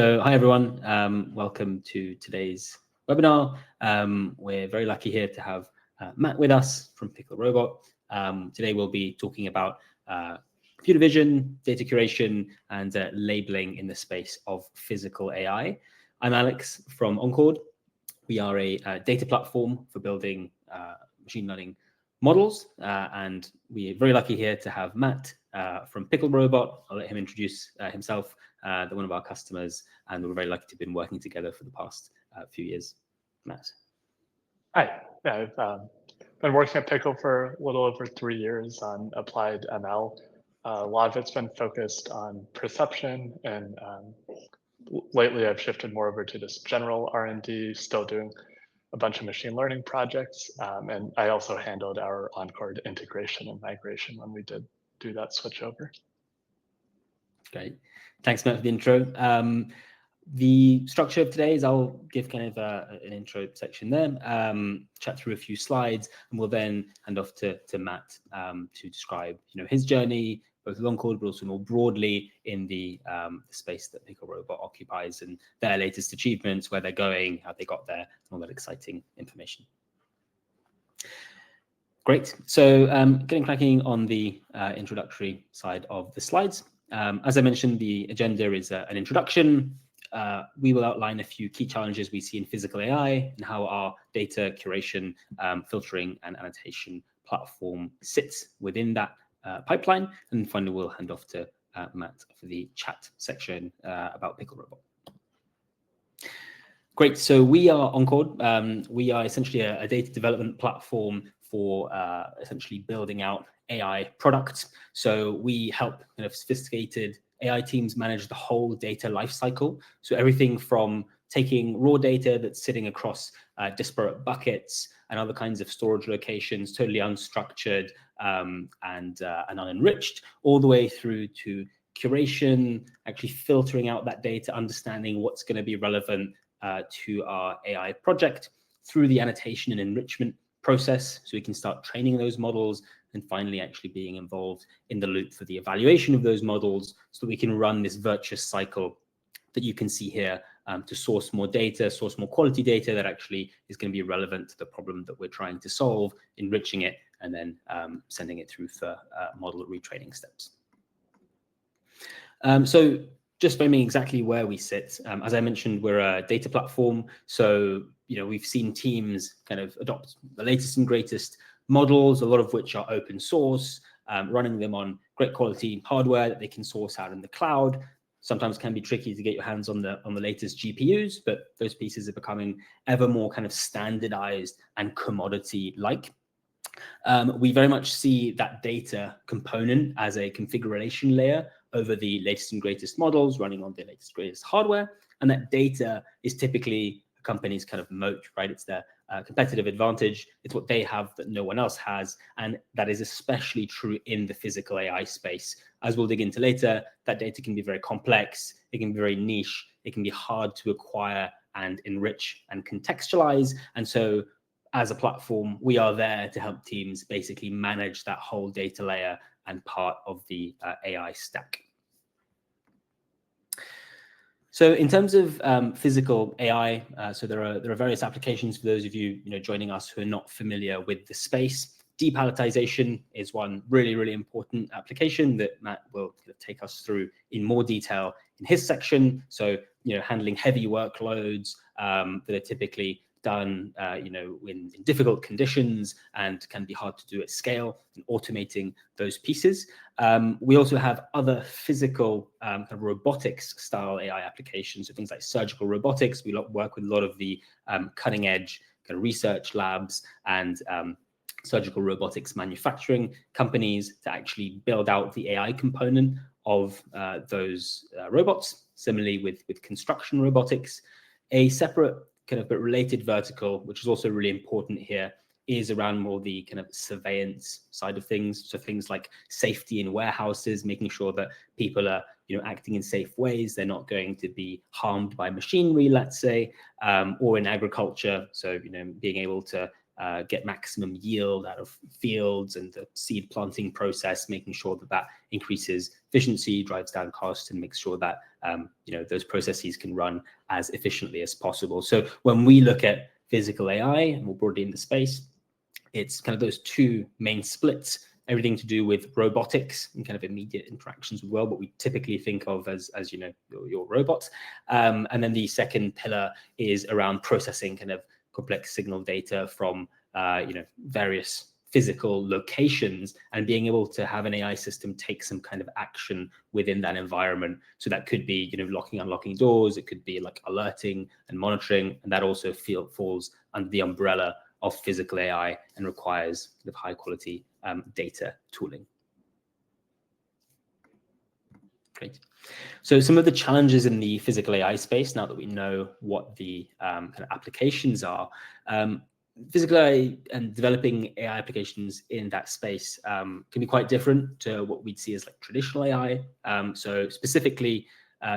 So hi everyone, welcome to today's webinar. We're very lucky here to have Matt with us from Pickle Robot. Today we'll be talking about computer vision, data curation, and labeling in the space of physical AI. I'm Alex from Encord. We are a data platform for building machine learning models, and we're very lucky here to have Matt from Pickle Robot. I'll let him introduce himself. They're one of our customers, and we're very lucky to have been working together for the past few years. Matt. Hi, I've been working at Pickle for a little over 3 years on applied ML. A lot of it's been focused on perception, and lately I've shifted more over to this general R&D, still doing a bunch of machine learning projects. And I also handled our Encord integration and migration when we did do that switch over. Great. Thanks, Matt, for the intro. The structure of today is I'll give kind of an intro section there, chat through a few slides, and we'll then hand off to Matt to describe his journey, both with Encord, but also more broadly in the space that Pickle Robot occupies and their latest achievements, where they're going, how they got there, all that exciting information. Great. So getting cracking on the introductory side of the slides. As I mentioned, the agenda is an introduction. We will outline a few key challenges we see in physical AI and how our data curation, filtering, and annotation platform sits within that pipeline. And finally, we'll hand off to Matt for the chat section about Pickle Robot. Great. So we are Encord. We are essentially a data development platform for essentially building out AI products. So we help kind of sophisticated AI teams manage the whole data lifecycle. So everything from taking raw data that's sitting across disparate buckets and other kinds of storage locations, totally unstructured and unenriched, all the way through to curation, actually filtering out that data, understanding what's going to be relevant to our AI project, through the annotation and enrichment process, so we can start training those models, and finally actually being involved in the loop for the evaluation of those models so that we can run this virtuous cycle that you can see here to source more data, source more quality data that actually is going to be relevant to the problem that we're trying to solve, enriching it, and then sending it through for model retraining steps. So just framing exactly where we sit. As I mentioned, we're a data platform. So, we've seen teams kind of adopt the latest and greatest models, a lot of which are open source, running them on great quality hardware that they can source out in the cloud. Sometimes can be tricky to get your hands on the latest GPUs, but those pieces are becoming ever more kind of standardized and commodity-like. We very much see that data component as a configuration layer over the latest and greatest models running on the latest and greatest hardware. And that data is typically a company's kind of moat, right? It's their competitive advantage. It's what they have that no one else has. And that is especially true in the physical AI space. As we'll dig into later, that data can be very complex. It can be very niche. It can be hard to acquire and enrich and contextualize. And so as a platform, we are there to help teams basically manage that whole data layer and part of the AI stack. So in terms of physical AI, so there are various applications for those of you, joining us who are not familiar with the space. Depalletization is one really, really important application that Matt will take us through in more detail in his section. So, handling heavy workloads that are typically done, in difficult conditions and can be hard to do at scale, and automating those pieces. We also have other physical robotics style AI applications, so things like surgical robotics. We work with a lot of the cutting edge kind of research labs and surgical robotics manufacturing companies to actually build out the AI component of those robots. Similarly with construction robotics. A separate kind of but related vertical, which is also really important here, is around more the kind of surveillance side of things. So things like safety in warehouses, making sure that people are, acting in safe ways. They're not going to be harmed by machinery, let's say, or in agriculture. So, being able to get maximum yield out of fields and the seed planting process, making sure that that increases efficiency, drives down cost, and makes sure that those processes can run as efficiently as possible. So when we look at physical AI and more broadly in the space, it's kind of those two main splits. Everything to do with robotics and kind of immediate interactions with the world, what we typically think of as your robots. And then the second pillar is around processing kind of complex signal data from various physical locations and being able to have an AI system take some kind of action within that environment. So that could be locking, unlocking doors. It could be like alerting and monitoring, and that also falls under the umbrella of physical AI and requires kind of high quality data tooling. Great. So some of the challenges in the physical AI space, now that we know what the kind of applications are, physical AI and developing AI applications in that space can be quite different to what we'd see as like traditional AI. So specifically,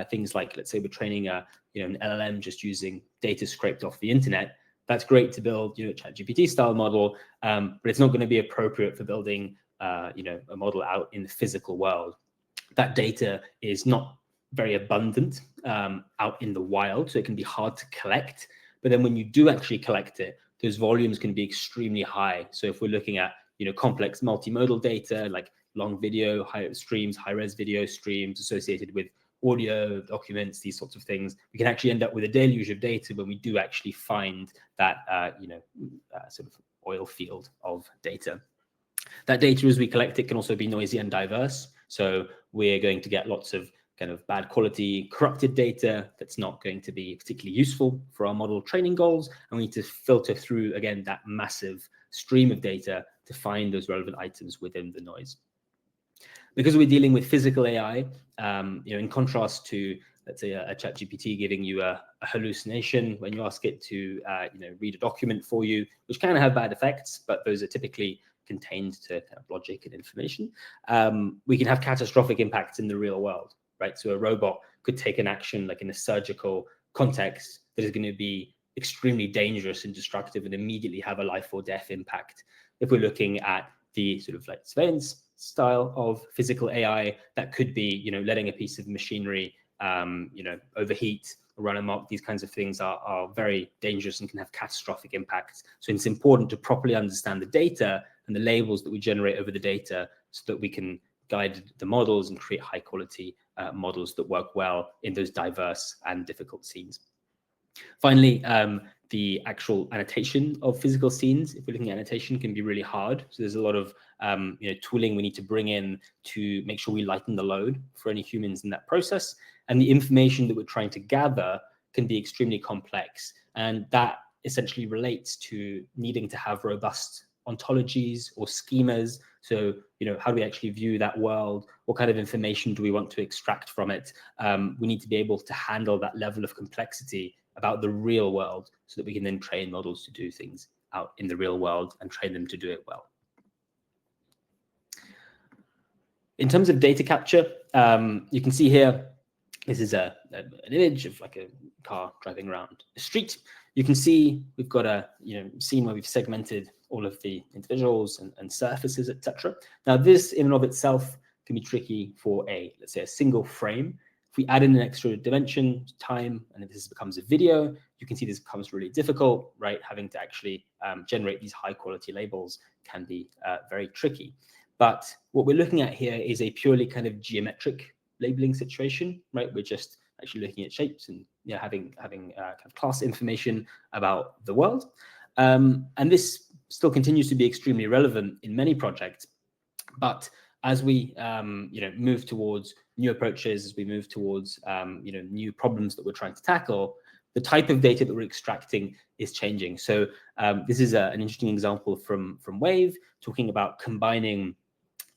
things like, let's say we're training an LLM just using data scraped off the internet. That's great to build, a ChatGPT style model, but it's not going to be appropriate for building, a model out in the physical world. That data is not very abundant out in the wild, so it can be hard to collect. But then when you do actually collect it, those volumes can be extremely high. So if we're looking at, complex multimodal data like long video, high-res video streams associated with audio, documents, these sorts of things, we can actually end up with a deluge of data when we do actually find that, sort of oil field of data. That data, as we collect it, can also be noisy and diverse. So we're going to get lots of kind of bad quality, corrupted data that's not going to be particularly useful for our model training goals. And we need to filter through, again, that massive stream of data to find those relevant items within the noise. Because we're dealing with physical AI, in contrast to, let's say, a ChatGPT giving you a hallucination when you ask it to, read a document for you, which can have bad effects, but those are typically contained to kind of logic and information. We can have catastrophic impacts in the real world, right? So a robot could take an action like in a surgical context that is going to be extremely dangerous and destructive and immediately have a life or death impact. If we're looking at the sort of like surveillance style of physical AI, that could be, letting a piece of machinery, overheat, run amok. These kinds of things are very dangerous and can have catastrophic impacts. So it's important to properly understand the data and the labels that we generate over the data so that we can guide the models and create high quality models that work well in those diverse and difficult scenes. Finally, the actual annotation of physical scenes, if we're looking at annotation, can be really hard. So there's a lot of tooling we need to bring in to make sure we lighten the load for any humans in that process. And the information that we're trying to gather can be extremely complex. And that essentially relates to needing to have robust ontologies or schemas. So, how do we actually view that world? What kind of information do we want to extract from it? We need to be able to handle that level of complexity about the real world so that we can then train models to do things out in the real world and train them to do it well. In terms of data capture, you can see here, this is an image of like a car driving around the street. You can see we've got a scene where we've segmented all of the individuals and surfaces, etc. Now, this in and of itself can be tricky for let's say a single frame. If we add in an extra dimension, time, and this becomes a video, you can see this becomes really difficult, right? Having to actually generate these high quality labels can be very tricky. But what we're looking at here is a purely kind of geometric labeling situation, right? We're just actually looking at shapes and having kind of class information about the world. And this still continues to be extremely relevant in many projects. But as we move towards new approaches, as we move towards new problems that we're trying to tackle, the type of data that we're extracting is changing. So this is an interesting example from Wave, talking about combining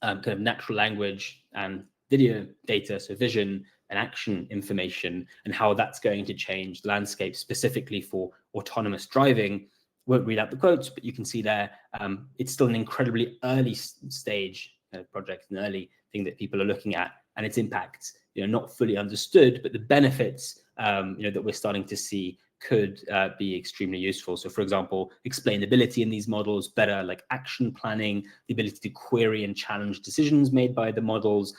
kind of natural language and video data, so vision and action information, and how that's going to change the landscape specifically for autonomous driving. Won't read out the quotes, but you can see there it's still an incredibly early stage project, an early thing that people are looking at, and its impacts not fully understood, but the benefits that we're starting to see could be extremely useful. So for example, explainability in these models, better like action planning, the ability to query and challenge decisions made by the models.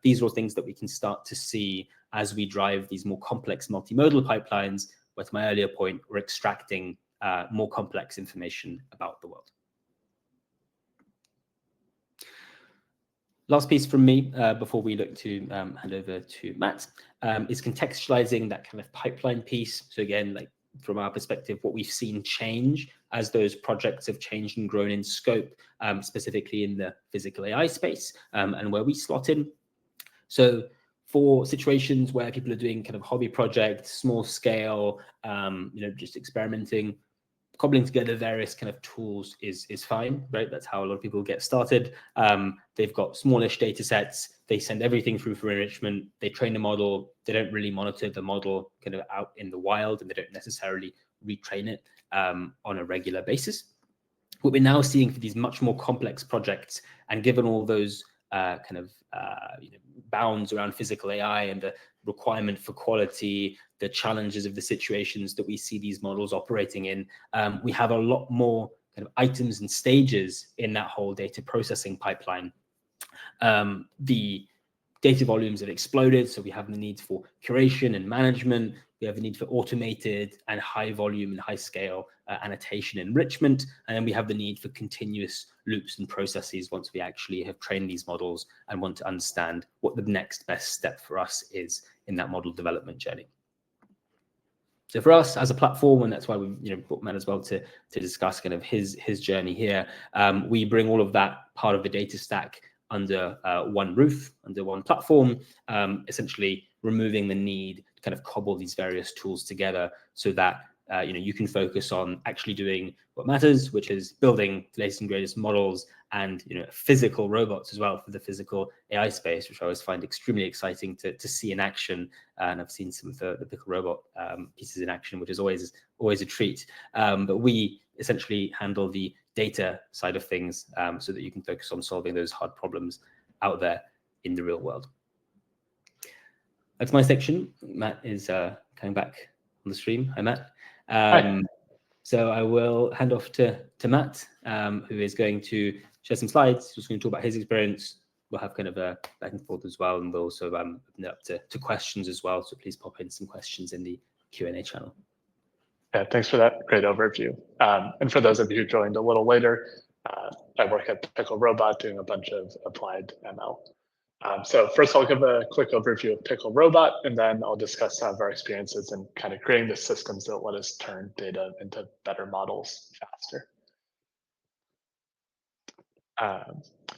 These are all things that we can start to see as we drive these more complex multimodal pipelines, where to my earlier point, we're extracting more complex information about the world. Last piece from me before we look to hand over to Matt is contextualizing that kind of pipeline piece. So again, like from our perspective, what we've seen change as those projects have changed and grown in scope, specifically in the physical AI space and where we slot in. So for situations where people are doing kind of hobby projects, small scale, just experimenting, cobbling together various kind of tools is fine, right? That's how a lot of people get started. They've got smallish data sets. They send everything through for enrichment. They train the model. They don't really monitor the model kind of out in the wild, and they don't necessarily retrain it on a regular basis. What we're now seeing for these much more complex projects, and given all those bounds around physical AI and the requirement for quality, the challenges of the situations that we see these models operating in, we have a lot more kind of items and stages in that whole data processing pipeline. The data volumes have exploded, so we have the need for curation and management. We have the need for automated and high volume and high scale annotation enrichment. And then we have the need for continuous loops and processes once we actually have trained these models and want to understand what the next best step for us is in that model development journey. So for us as a platform, and that's why we brought Matt as well to discuss kind of his journey here, we bring all of that part of the data stack under one roof, under one platform, essentially removing the need to kind of cobble these various tools together so that you can focus on actually doing what matters, which is building the latest and greatest models and physical robots as well for the physical AI space, which I always find extremely exciting to see in action. And I've seen some of the Pickle Robot pieces in action, which is always a treat. But we essentially handle the data side of things so that you can focus on solving those hard problems out there in the real world. That's my section. Matt is coming back on the stream. Hi, Matt. Hi. So I will hand off to Matt, who is going to share some slides. He's going to talk about his experience. We'll have kind of a back and forth as well, and we'll also open it up to questions as well. So please pop in some questions in the Q&A channel. Yeah, thanks for that great overview. And for those of you who joined a little later, I work at Pickle Robot doing a bunch of applied ML. So first I'll give a quick overview of Pickle Robot, and then I'll discuss some of our experiences in kind of creating the systems that let us turn data into better models faster.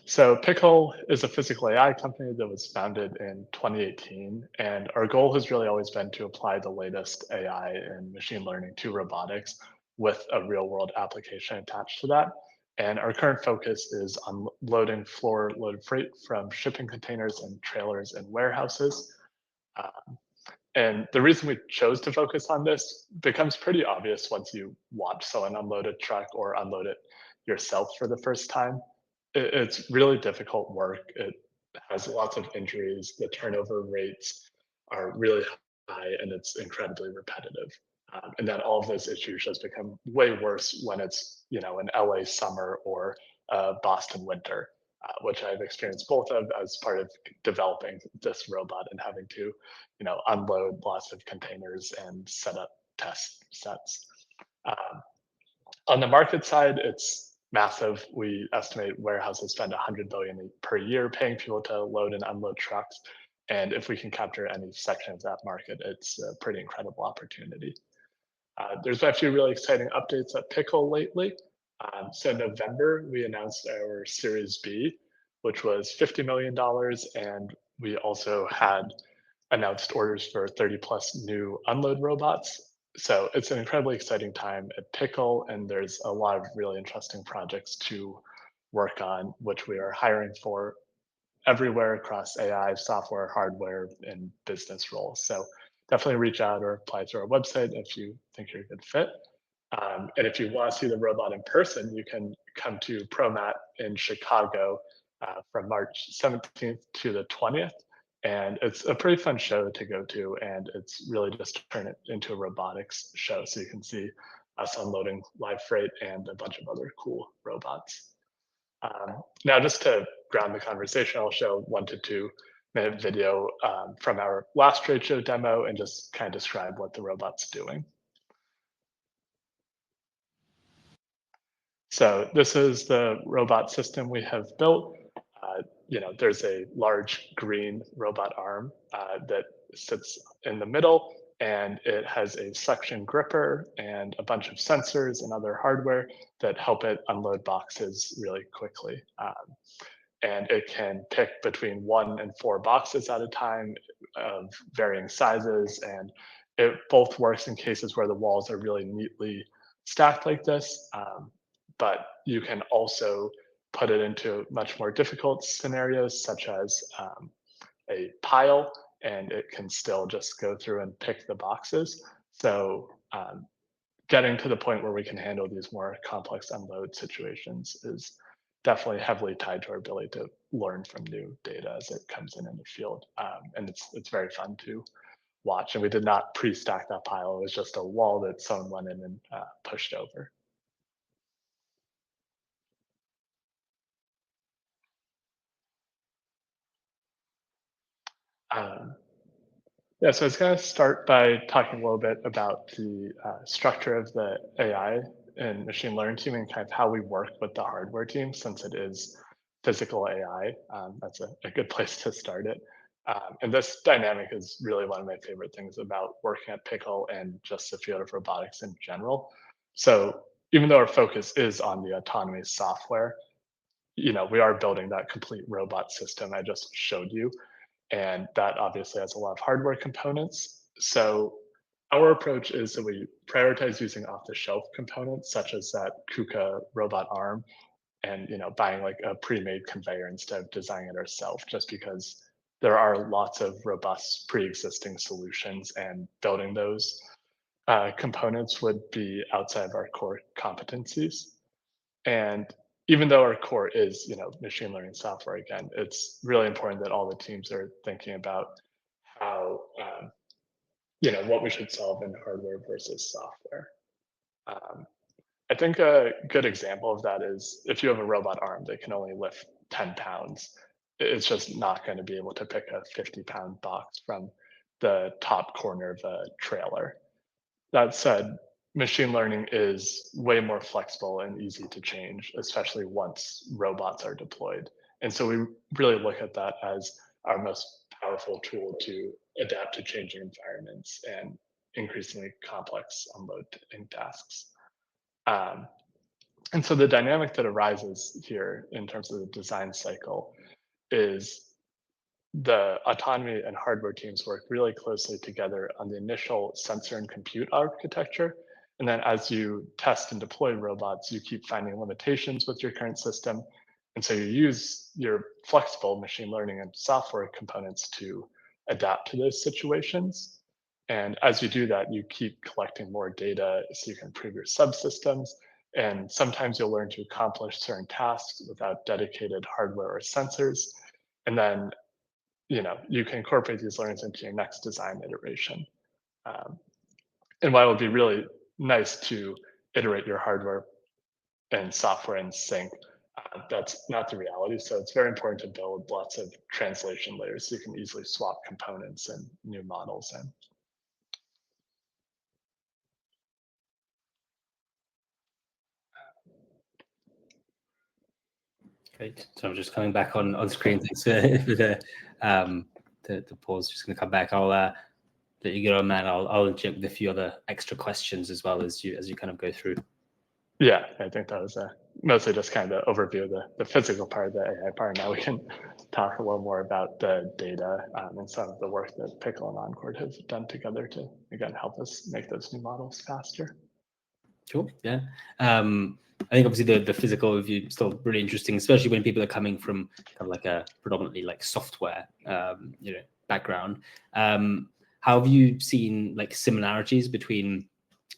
So Pickle is a physical AI company that was founded in 2018, and our goal has really always been to apply the latest AI and machine learning to robotics with a real-world application attached to that. And our current focus is on loading floor-loaded freight from shipping containers and trailers and warehouses. And the reason we chose to focus on this becomes pretty obvious once you watch someone unload a truck or unload it yourself for the first time. It's really difficult work. It has lots of injuries. The turnover rates are really high, and it's incredibly repetitive. And then all of those issues just become way worse when it's an LA summer or Boston winter, which I've experienced both of as part of developing this robot and having to unload lots of containers and set up test sets. On the market side, it's massive. We estimate warehouses spend $100 billion per year paying people to load and unload trucks. And if we can capture any section of that market, it's a pretty incredible opportunity. There's been a few really exciting updates at Pickle lately. So in November, we announced our Series B, which was $50 million. And we also had announced orders for 30 plus new unload robots. So it's an incredibly exciting time at Pickle, and there's a lot of really interesting projects to work on, which we are hiring for everywhere across AI, software, hardware, and business roles. So definitely reach out or apply to our website if you think you're a good fit. And if you want to see the robot in person, you can come to ProMat in Chicago from March 17th to the 20th. And it's a pretty fun show to go to, and it's really just turn it into a robotics show. So you can see us unloading live freight and a bunch of other cool robots. Now, just to ground the conversation, I'll show 1 to 2 minute video from our last trade show demo and just kind of describe what the robot's doing. So this is the robot system we have built. There's a large green robot arm that sits in the middle, and it has a suction gripper and a bunch of sensors and other hardware that help it unload boxes really quickly. And it can pick between 1 and 4 boxes at a time of varying sizes. And it both works in cases where the walls are really neatly stacked like this, but you can also put it into much more difficult scenarios, such as a pile, and it can still just go through and pick the boxes. So getting to the point where we can handle these more complex unload situations is definitely heavily tied to our ability to learn from new data as it comes in the field. And it's very fun to watch. And we did not pre-stack that pile. It was just a wall that someone went in and pushed over. Yeah, so I was going to start by talking a little bit about the structure of the AI and machine learning team and kind of how we work with the hardware team, since it is physical AI. That's a good place to start it. And this dynamic is really one of my favorite things about working at Pickle and just the field of robotics in general. So even though our focus is on the autonomy software, we are building that complete robot system I just showed you. And that obviously has a lot of hardware components. So our approach is that we prioritize using off-the-shelf components, such as that KUKA robot arm, and buying like a pre-made conveyor instead of designing it ourselves, just because there are lots of robust pre-existing solutions, and building those components would be outside of our core competencies. And even though our core is, machine learning software, again, it's really important that all the teams are thinking about how, what we should solve in hardware versus software. I think a good example of that is if you have a robot arm that can only lift 10 pounds, it's just not going to be able to pick a 50-pound box from the top corner of a trailer. That said, machine learning is way more flexible and easy to change, especially once robots are deployed. And so we really look at that as our most powerful tool to adapt to changing environments and increasingly complex unloading tasks. And so the dynamic that arises here in terms of the design cycle is the autonomy and hardware teams work really closely together on the initial sensor and compute architecture. And then as you test and deploy robots, you keep finding limitations with your current system. And so you use your flexible machine learning and software components to adapt to those situations. And as you do that, you keep collecting more data so you can improve your subsystems. And sometimes you'll learn to accomplish certain tasks without dedicated hardware or sensors. And then you can incorporate these learnings into your next design iteration. And while it would be really nice to iterate your hardware and software in sync, that's not the reality. So it's very important to build lots of translation layers so you can easily swap components and new models in. Great. So I'm just coming back on screen. Thanks for the pause. Just going to come back. I'll let you get on that. I'll inject with a few other extra questions as well as you kind of go through. Yeah, I think that was mostly just kind of the overview of the physical part of the AI part. Now we can talk a little more about the data and some of the work that Pickle and Encord have done together to, again, help us make those new models faster. Sure. Yeah. I think obviously the physical overview is still really interesting, especially when people are coming from kind of like a predominantly like software, background. How have you seen like similarities between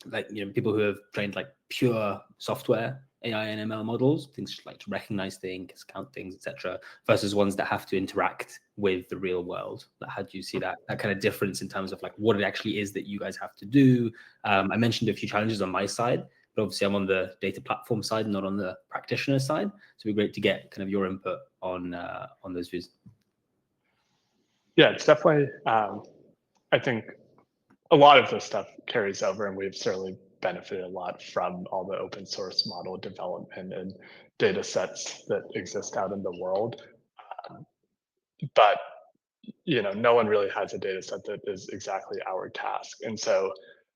like people who have trained like pure software AI and ML models, things like to recognize things, count things, etc., versus ones that have to interact with the real world? Like, how do you see that kind of difference in terms of like what it actually is that you guys have to do? I mentioned a few challenges on my side, but obviously I'm on the data platform side, not on the practitioner side. So it'd be great to get kind of your input on those views. Yeah, it's definitely, I think a lot of this stuff carries over, and we've certainly benefited a lot from all the open source model development and data sets that exist out in the world. But no one really has a data set that is exactly our task. And so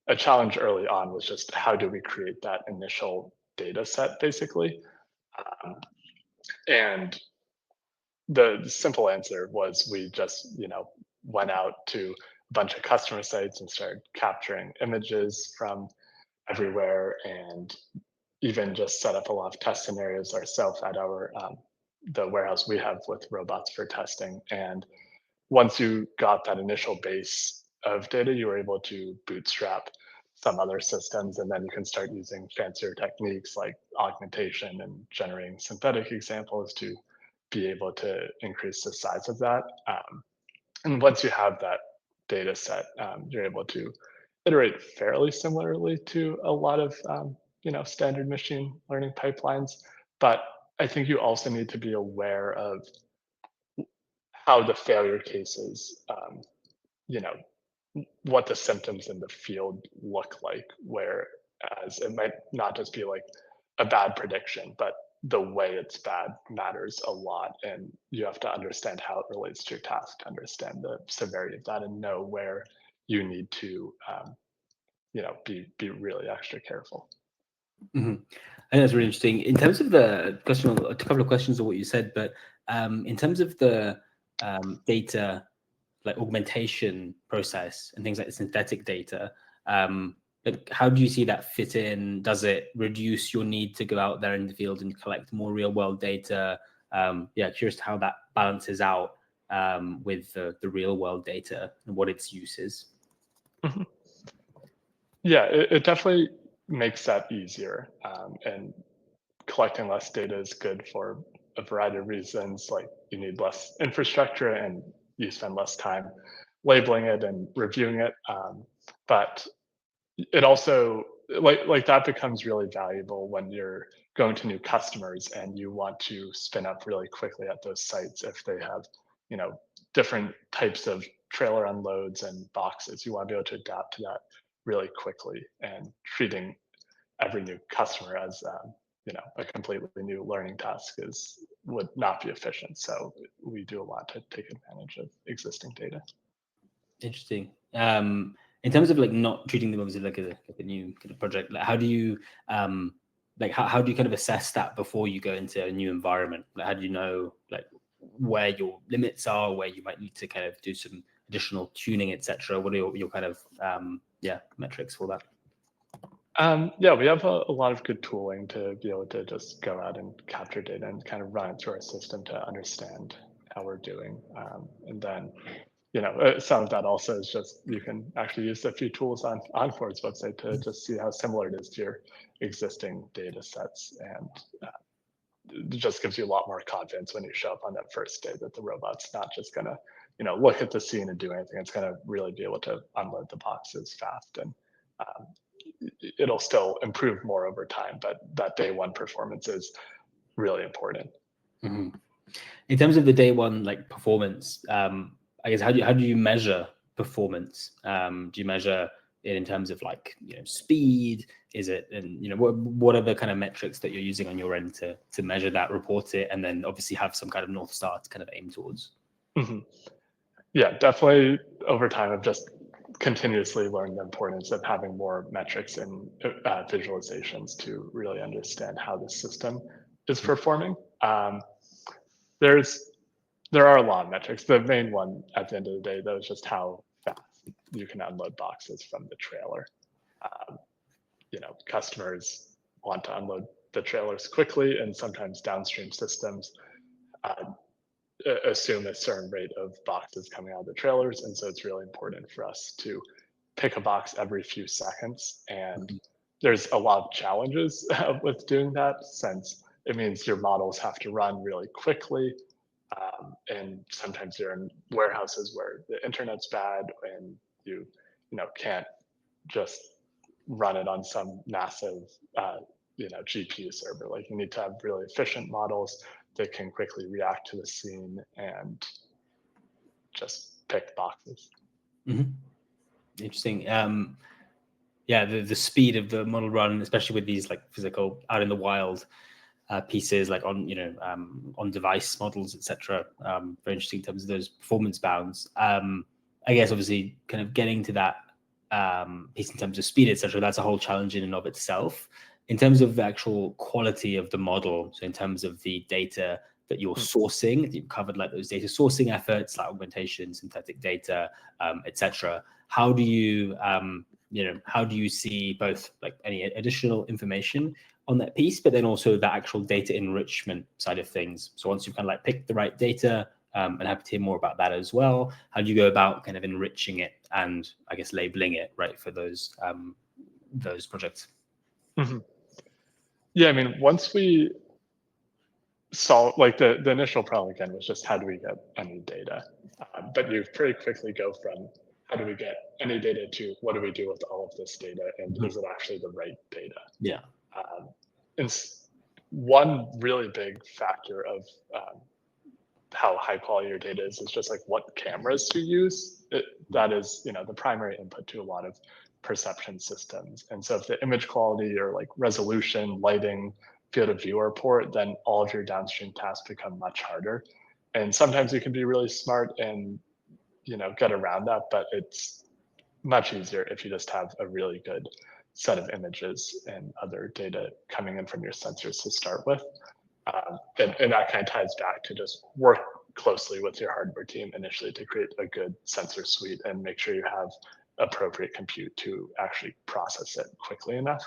a challenge early on was just how do we create that initial data set, basically. And the simple answer was we just, went out to a bunch of customer sites and started capturing images from everywhere, and even just set up a lot of test scenarios ourselves at our the warehouse we have with robots for testing. And once you got that initial base of data, you were able to bootstrap some other systems, and then you can start using fancier techniques like augmentation and generating synthetic examples to be able to increase the size of that. And once you have that data set, you're able to iterate fairly similarly to a lot of standard machine learning pipelines. But I think you also need to be aware of how the failure cases, what the symptoms in the field look like, whereas it might not just be like a bad prediction, but the way it's bad matters a lot. And you have to understand how it relates to your task, to understand the severity of that, and know where you need to, be really extra careful. Mm-hmm. I think that's really interesting. In terms of the question, a couple of questions of what you said, but in terms of the data, like augmentation process and things like the synthetic data, like how do you see that fit in? Does it reduce your need to go out there in the field and collect more real world data? Curious to how that balances out with the real world data and what its use is. Mhm. Yeah, it definitely makes that easier. And collecting less data is good for a variety of reasons. Like you need less infrastructure and you spend less time labeling it and reviewing it. But it also like that becomes really valuable when you're going to new customers and you want to spin up really quickly at those sites. If they have different types of trailer unloads and boxes, you want to be able to adapt to that really quickly, and treating every new customer as a completely new learning task would not be efficient. So we do a lot to take advantage of existing data. Interesting. In terms of like not treating them obviously like a new kind of project, like how do you how do you kind of assess that before you go into a new environment? Like how do you know like where your limits are, where you might need to kind of do some additional tuning, etc.? What are your kind of metrics for that? We have a lot of good tooling to be able to just go out and capture data and kind of run it through our system to understand how we're doing. And then, some of that also is just, you can actually use a few tools on Encord's website to just see how similar it is to your existing data sets. And it just gives you a lot more confidence when you show up on that first day that the robot's not just gonna, look at the scene and do anything. It's gonna really be able to unload the boxes fast, and it'll still improve more over time, but that day one performance is really important. Mm-hmm. In terms of the day one like performance, I guess how do you measure performance? Do you measure it in terms of like speed? Is it, and what are the kind of metrics that you're using on your end to measure that, report it, and then obviously have some kind of North Star to kind of aim towards? Mm-hmm. Yeah, definitely over time I've just continuously learned the importance of having more metrics and visualizations to really understand how the system is performing. There are a lot of metrics. The main one at the end of the day, though, is just how fast you can unload boxes from the trailer. Customers want to unload the trailers quickly, and sometimes downstream systems assume a certain rate of boxes coming out of the trailers. And so it's really important for us to pick a box every few seconds and there's a lot of challenges with doing that, since it means your models have to run really quickly. And sometimes you're in warehouses where the internet's bad and you can't just run it on some massive GPU server. Like, you need to have really efficient models that can quickly react to the scene and just pick boxes. Mm-hmm. Interesting. Yeah, the speed of the model run, especially with these like physical out in the wild pieces, like on on device models, etc. Very interesting in terms of those performance bounds. I guess obviously kind of getting to that piece in terms of speed, etc. That's a whole challenge in and of itself. In terms of the actual quality of the model, so in terms of the data that you're sourcing, you've covered like those data sourcing efforts, like augmentation, synthetic data, etc. How do you how do you see both like any additional information on that piece, but then also the actual data enrichment side of things? So once you've kind of like picked the right data, and happy to hear more about that as well. How do you go about kind of enriching it and I guess labeling it right for those projects? Mm-hmm. Yeah, I mean, once we solve, like the initial problem again was just how do we get any data, but you pretty quickly go from how do we get any data to what do we do with all of this data, and is it actually the right data? Yeah. And one really big factor of how high quality your data is just like what cameras you use. That is, the primary input to a lot of perception systems. And so if the image quality or like resolution, lighting, field of view are poor, then all of your downstream tasks become much harder. And sometimes you can be really smart and get around that, but it's much easier if you just have a really good set of images and other data coming in from your sensors to start with. And that kind of ties back to just work closely with your hardware team initially to create a good sensor suite and make sure you have appropriate compute to actually process it quickly enough.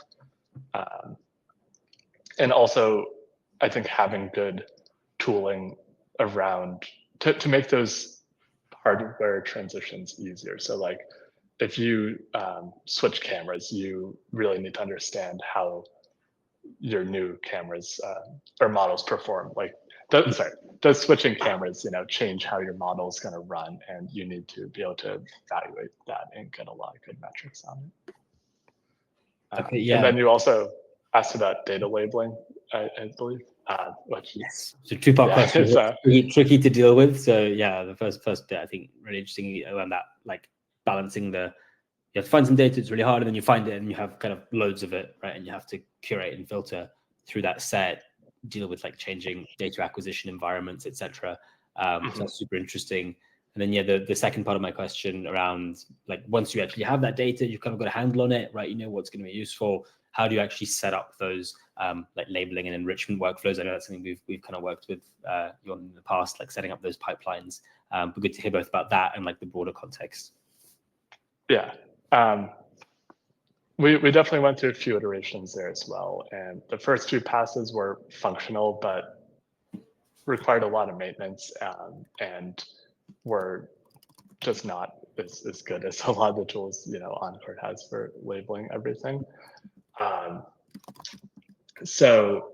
And also, I think having good tooling around to make those hardware transitions easier. So like if you switch cameras, you really need to understand how your new cameras or models perform. Like, does switching cameras, change how your model is going to run? And you need to be able to evaluate that and get a lot of good metrics on it. Okay, yeah. And then you also asked about data labeling, I believe. Which, yes, so two-part question. Tricky to deal with. So yeah, the first bit I think really interesting around that, like balancing you have to find some data, it's really hard, and then you find it and you have kind of loads of it, right? And you have to curate and filter through that set, deal with like changing data acquisition environments, etc. So that's super interesting. And then yeah, the second part of my question around like once you actually have that data, you've kind of got a handle on it, right? You know what's going to be useful. How do you actually set up those like labeling and enrichment workflows? I know that's something we've kind of worked with you on in the past, like setting up those pipelines. But good to hear both about that and like the broader context. Yeah. We definitely went through a few iterations there as well. And the first few passes were functional, but required a lot of maintenance and were just not as good as a lot of the tools, Encord has for labeling everything. So,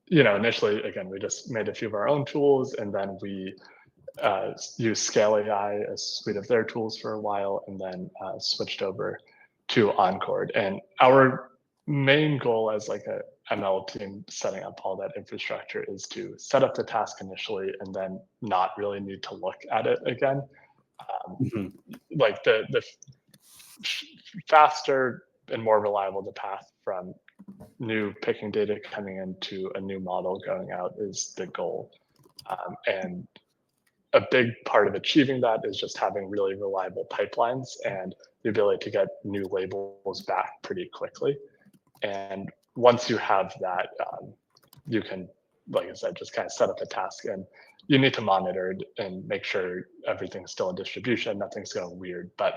initially, again, we just made a few of our own tools, and then we used Scale AI, a suite of their tools for a while, and then switched over to Encord. And our main goal as like a ML team setting up all that infrastructure is to set up the task initially and then not really need to look at it again. Like the faster and more reliable the path from new picking data coming into a new model going out is the goal. And a big part of achieving that is just having really reliable pipelines and the ability to get new labels back pretty quickly. And once you have that, you can, like I said, just kind of set up a task, and you need to monitor it and make sure everything's still in distribution, nothing's going weird. But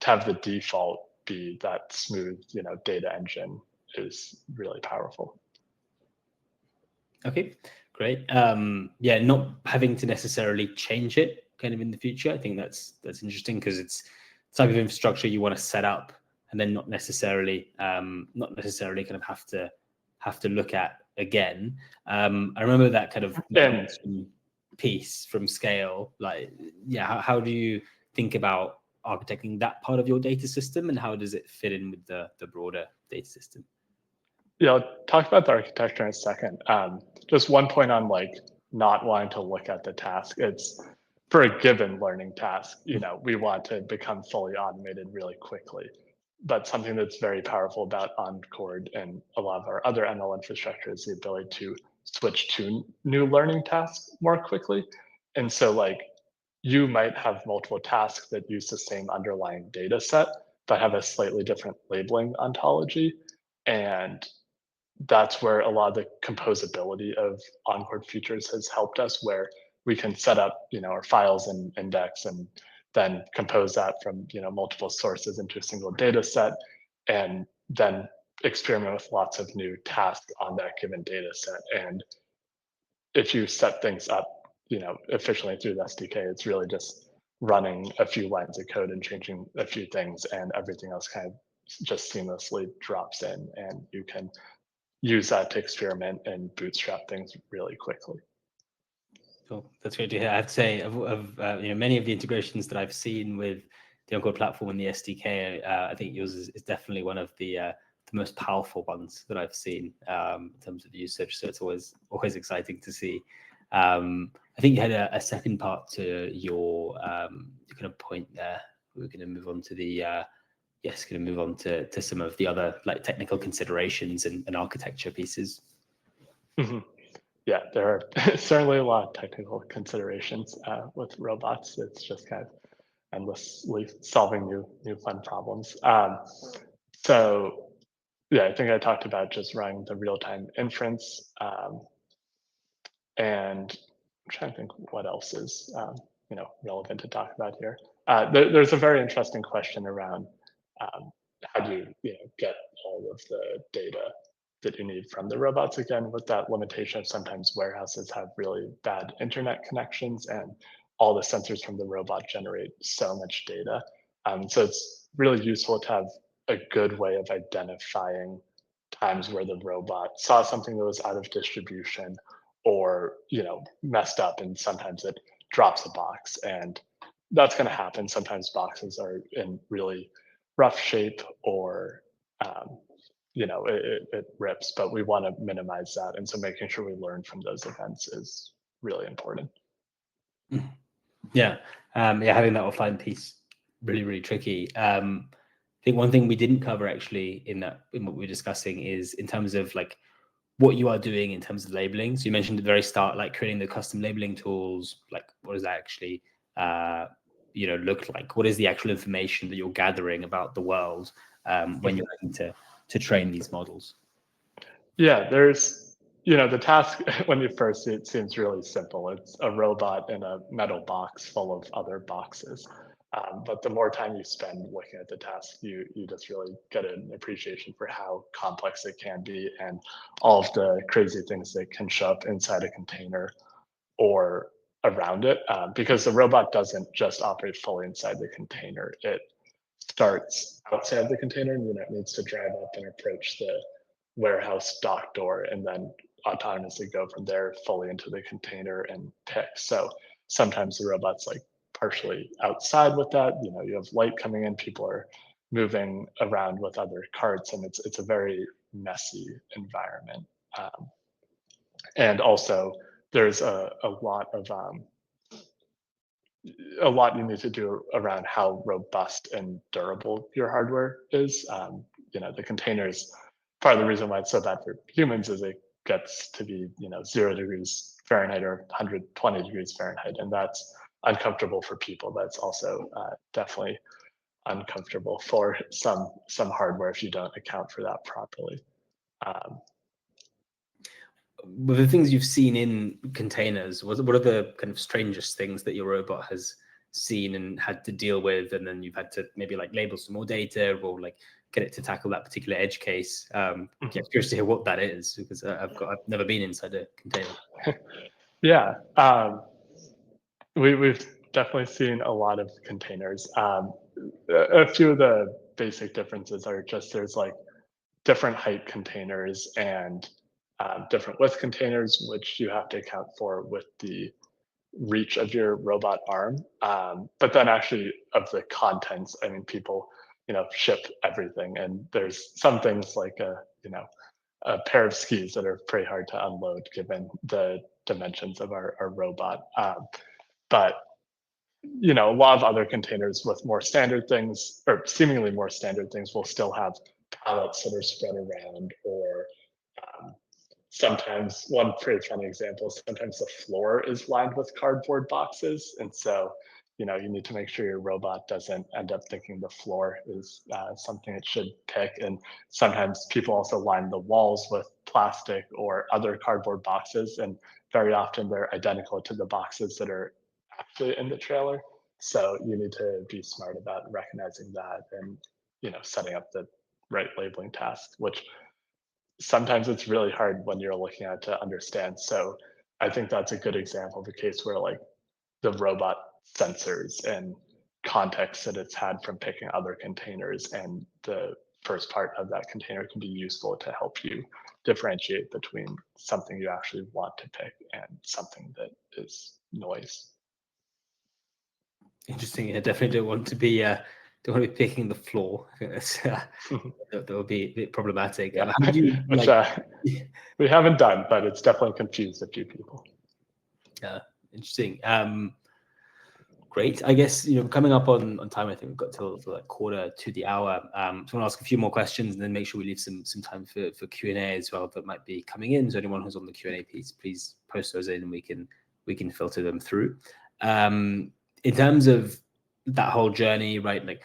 to have the default be that smooth, data engine is really powerful. Okay, great. Yeah, not having to necessarily change it kind of in the future. I think that's interesting because it's the type of infrastructure you want to set up and then not necessarily kind of have to look at again. I remember that kind of piece from Scale. Like, yeah, how do you think about architecting that part of your data system, and how does it fit in with the broader data system? Yeah, I'll talk about the architecture in a second. Just one point on like not wanting to look at the task. It's for a given learning task, we want to become fully automated really quickly. But something that's very powerful about Encord and a lot of our other ML infrastructure is the ability to switch to new learning tasks more quickly. And so like you might have multiple tasks that use the same underlying data set, but have a slightly different labeling ontology. And that's where a lot of the composability of Encord features has helped us, where we can set up, our files and index and then compose that from, multiple sources into a single data set, and then experiment with lots of new tasks on that given data set. And if you set things up, efficiently through the SDK, it's really just running a few lines of code and changing a few things, and everything else kind of just seamlessly drops in, and you can use that to experiment and bootstrap things really quickly. Cool. That's great to hear. I have to say, of many of the integrations that I've seen with the Encord platform and the SDK, I think yours is definitely one of the most powerful ones that I've seen in terms of usage. So it's always exciting to see. I think you had a second part to your kind of point there. We're going to move on to some of the other like technical considerations and architecture pieces. Mm-hmm. Yeah, there are certainly a lot of technical considerations with robots. It's just kind of endlessly solving new fun problems. So yeah, I think I talked about just running the real-time inference, and I'm trying to think what else is relevant to talk about here. There's a very interesting question around how do you get all of the data that you need from the robots, again, with that limitation of sometimes warehouses have really bad internet connections and all the sensors from the robot generate so much data. So it's really useful to have a good way of identifying times where the robot saw something that was out of distribution or messed up, and sometimes it drops a box, and that's going to happen. Sometimes boxes are in really rough shape, or it rips, but we want to minimize that. And so making sure we learn from those events is really important. Yeah, having that offline piece really tricky. I think one thing we didn't cover actually in what we're discussing is in terms of like what you are doing in terms of labeling. So you mentioned at the very start, like creating the custom labeling tools. Like, what does that actually look like? What is the actual information that you're gathering about the world when you're looking to train these models? Yeah, there's the task when you first see it seems really simple. It's a robot in a metal box full of other boxes. But the more time you spend looking at the task, you just really get an appreciation for how complex it can be, and all of the crazy things that can show up inside a container or around it. Because the robot doesn't just operate fully inside the container. It starts outside the container, and it needs to drive up and approach the warehouse dock door, and then autonomously go from there fully into the container and pick. So sometimes the robot's like partially outside with that. You have light coming in, people are moving around with other carts, and it's a very messy environment. And also there's a lot you need to do around how robust and durable your hardware is. The containers, part of the reason why it's so bad for humans is it gets to be 0 degrees Fahrenheit or 120 degrees Fahrenheit, and that's uncomfortable for people. That's also definitely uncomfortable for some hardware if you don't account for that properly. With the things you've seen in containers, what are the kind of strangest things that your robot has seen and had to deal with, and then you've had to maybe like label some more data or like get it to tackle that particular edge case? Curious to hear what that is, because I've never been inside a container. Yeah, we've definitely seen a lot of containers. A few of the basic differences are just there's like different height containers and different width containers, which you have to account for with the reach of your robot arm. But then actually of the contents, I mean, people, ship everything, and there's some things like a pair of skis that are pretty hard to unload given the dimensions of our robot. But a lot of other containers with more standard things, or seemingly more standard things, will still have pallets that are spread around, or sometimes, one pretty funny example, sometimes the floor is lined with cardboard boxes. And so, you need to make sure your robot doesn't end up thinking the floor is something it should pick. And sometimes people also line the walls with plastic or other cardboard boxes. And very often they're identical to the boxes that are actually in the trailer. So you need to be smart about recognizing that and, setting up the right labeling task, which sometimes it's really hard when you're looking at it to understand. So I think that's a good example of a case where like the robot sensors and context that it's had from picking other containers and the first part of that container can be useful to help you differentiate between something you actually want to pick and something that is noise. Interesting. I definitely don't want to be picking the floor. I think that's that would be a bit problematic. Yeah. How do you Which we haven't done, but it's definitely confused a few people. Yeah, interesting. Great. I guess coming up on time. I think we've got till like quarter to the hour. So I want to ask a few more questions and then make sure we leave some time for Q&A as well that might be coming in. So anyone who's on the Q&A piece, please post those in and we can filter them through. In terms of that whole journey, right? Like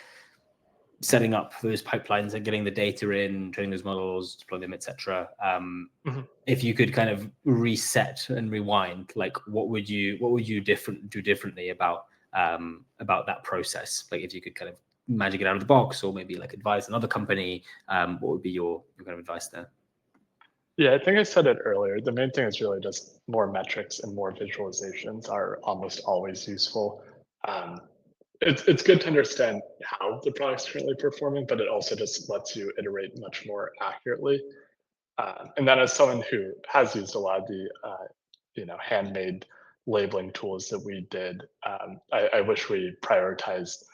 setting up those pipelines and getting the data in, training those models, deploying them, etc. If you could kind of reset and rewind, like what would you do differently about that process? Like if you could kind of magic it out of the box, or maybe like advise another company, what would be your kind of advice there? Yeah, I think I said it earlier. The main thing is really just more metrics and more visualizations are almost always useful. It's good to understand how the product's currently performing, but it also just lets you iterate much more accurately. And then as someone who has used a lot of the handmade labeling tools that we did, I wish we prioritized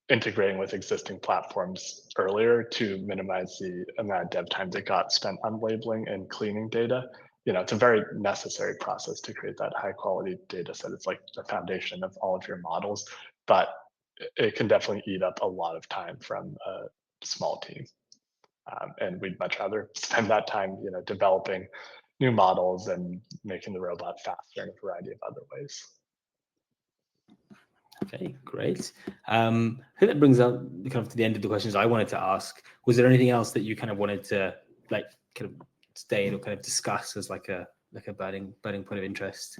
integrating with existing platforms earlier to minimize the amount of dev time that got spent on labeling and cleaning data. It's a very necessary process to create that high quality data set. It's like the foundation of all of your models, but it can definitely eat up a lot of time from a small team. And we'd much rather spend that time, developing new models and making the robot faster in a variety of other ways. Okay, great. I think that brings up kind of to the end of the questions I wanted to ask. Was there anything else that you kind of wanted to like kind of stay or kind of discuss as like a burning point of interest?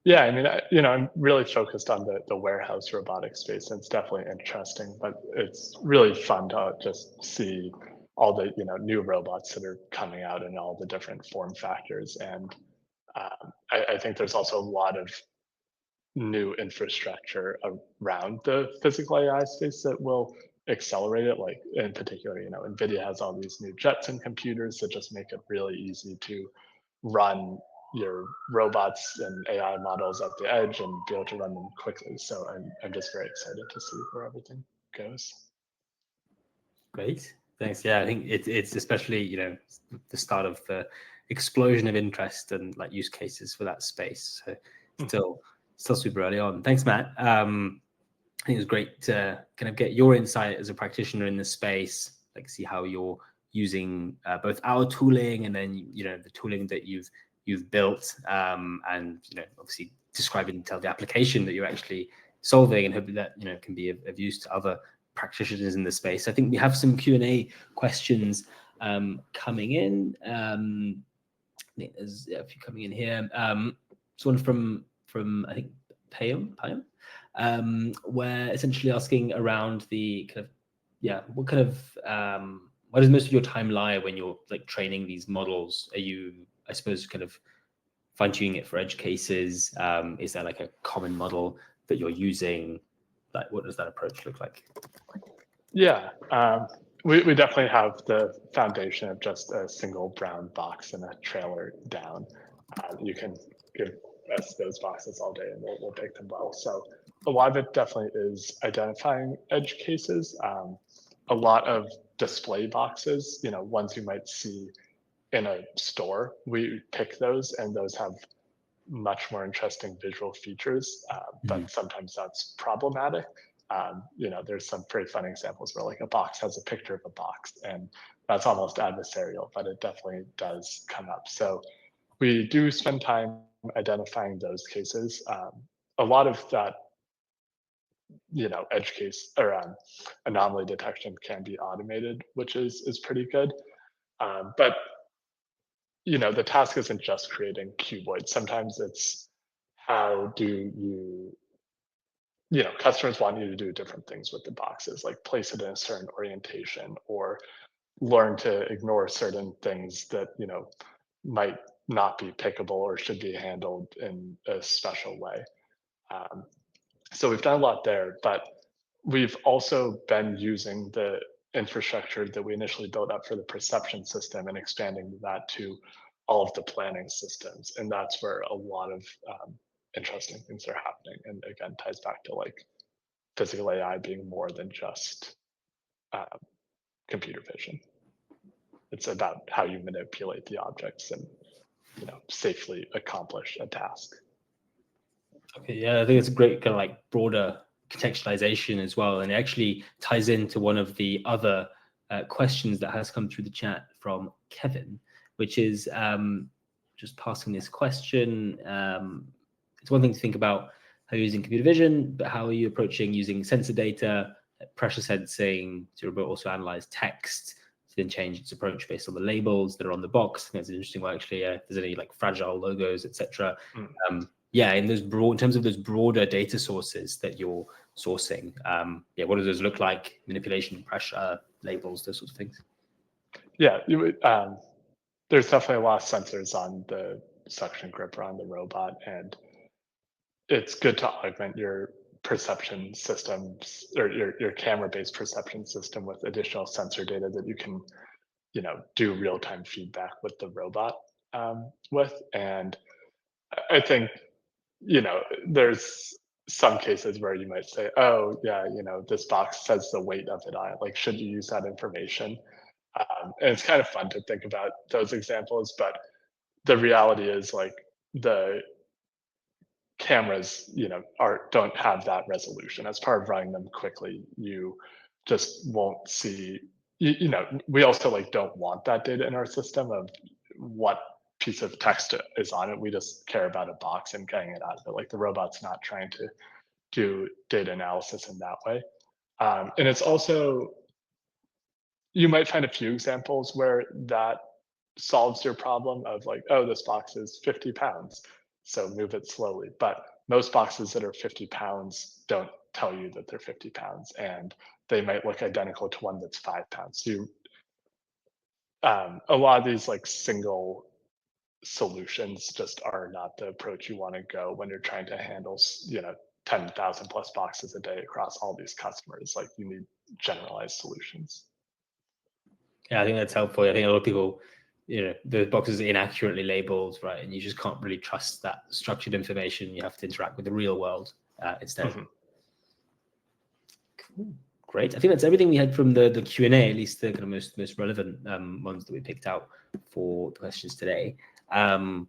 Yeah, I mean, I'm really focused on the warehouse robotic space, and it's definitely interesting, but it's really fun to just see all the new robots that are coming out in all the different form factors. And I think there's also a lot of new infrastructure around the physical AI space that will accelerate it. Like in particular, NVIDIA has all these new Jetson computers that just make it really easy to run your robots and AI models at the edge and be able to run them quickly. So I'm just very excited to see where everything goes. Great, thanks. Yeah, I think it's especially the start of the explosion of interest and like use cases for that space. So still super early on. Thanks, Matt. I think it was great to kind of get your insight as a practitioner in the space, like see how you're using both our tooling and then the tooling that you've built, and obviously describe in detail the application that you're actually solving, and hopefully that can be of use to other practitioners in the space. I think we have some Q&A questions coming in. There's a few coming in here. This one from I think Payam, where essentially asking around the kind of where does most of your time lie when you're like training these models? Are you, I suppose, kind of fine-tuning it for edge cases? Is there like a common model that you're using? what does that approach look like? Yeah, we definitely have the foundation of just a single brown box and a trailer down. You can give us those boxes all day and we'll take them well. So a lot of it definitely is identifying edge cases. A lot of display boxes, ones you might see in a store, we pick those, and those have much more interesting visual features, but sometimes that's problematic. There's some pretty fun examples where like a box has a picture of a box, and that's almost adversarial, but it definitely does come up. So we do spend time identifying those cases. A lot of that, edge case or anomaly detection can be automated, which is pretty good. But the task isn't just creating cuboids. Sometimes it's how do customers want you to do different things with the boxes, like place it in a certain orientation or learn to ignore certain things that, might not be pickable or should be handled in a special way. So we've done a lot there, but we've also been using the infrastructure that we initially built up for the perception system and expanding that to all of the planning systems. And that's where a lot of interesting things are happening. And again, ties back to like physical AI being more than just computer vision. It's about how you manipulate the objects and safely accomplish a task. Okay, yeah, I think it's a great kind of like broader contextualization as well, and it actually ties into one of the other questions that has come through the chat from Kevin, which is just passing this question. It's one thing to think about how you're using computer vision, but how are you approaching using sensor data, pressure sensing to also analyze text, to then change its approach based on the labels that are on the box? I think that's an interesting one, actually. If there's any like fragile logos, etc. Yeah, in terms of those broader data sources that you're sourcing, what do those look like? Manipulation, pressure, labels, those sorts of things. Yeah, there's definitely a lot of sensors on the suction gripper on the robot, and it's good to augment your perception systems or your camera-based perception system with additional sensor data that you can, do real-time feedback with the robot with. And I think, there's some cases where you might say, oh yeah, this box says the weight of it on it. Like, should you use that information? And it's kind of fun to think about those examples, but the reality is like the cameras, don't have that resolution. As part of running them quickly, you just won't see. We also like don't want that data in our system of what piece of text is on it. We just care about a box and getting it out of it. Like the robot's not trying to do data analysis in that way. And it's also, you might find a few examples where that solves your problem of like, oh, this box is 50 pounds, so move it slowly. But most boxes that are 50 pounds don't tell you that they're 50 pounds, and they might look identical to one that's 5 pounds. So a lot of these like single solutions just are not the approach you want to go when you're trying to handle 10,000 plus boxes a day across all these customers. Like you need generalized solutions. Yeah, I think that's helpful. I think a lot of people, the boxes are inaccurately labeled, right? And you just can't really trust that structured information. You have to interact with the real world instead. Cool. Great. I think that's everything we had from the Q&A, at least the kind of most relevant ones that we picked out for the questions today. Again,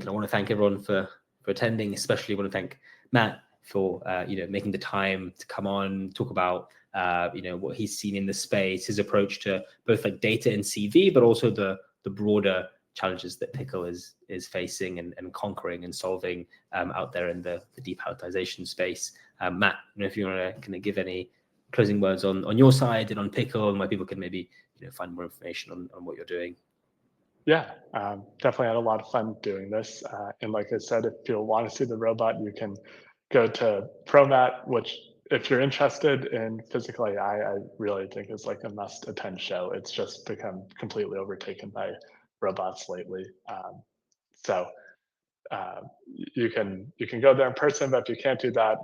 I want to thank everyone for attending, especially want to thank Matt for making the time to come on, talk about what he's seen in the space, his approach to both like data and CV, but also the broader challenges that Pickle is facing and conquering and solving out there in the depalletization space. Matt, if you want to kind of give any closing words on your side and on Pickle and where people can maybe find more information on what you're doing. Yeah, definitely had a lot of fun doing this. And like I said, if you want to see the robot, you can go to ProMat, which if you're interested in physical AI, I really think is like a must attend show. It's just become completely overtaken by robots lately. So you can go there in person, but if you can't do that,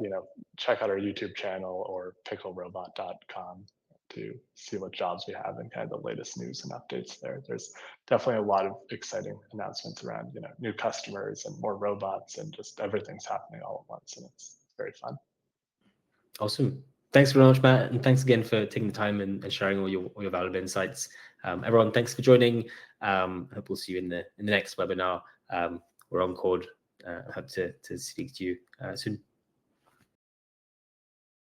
check out our YouTube channel or picklerobot.com to see what jobs we have and kind of the latest news and updates there. There's definitely a lot of exciting announcements around, new customers and more robots, and just everything's happening all at once, and it's very fun. Awesome. Thanks very much, Matt, and thanks again for taking the time and sharing all your valuable insights. Everyone, thanks for joining. Hope we'll see you in the next webinar. We're on Encord. Hope to speak to you soon.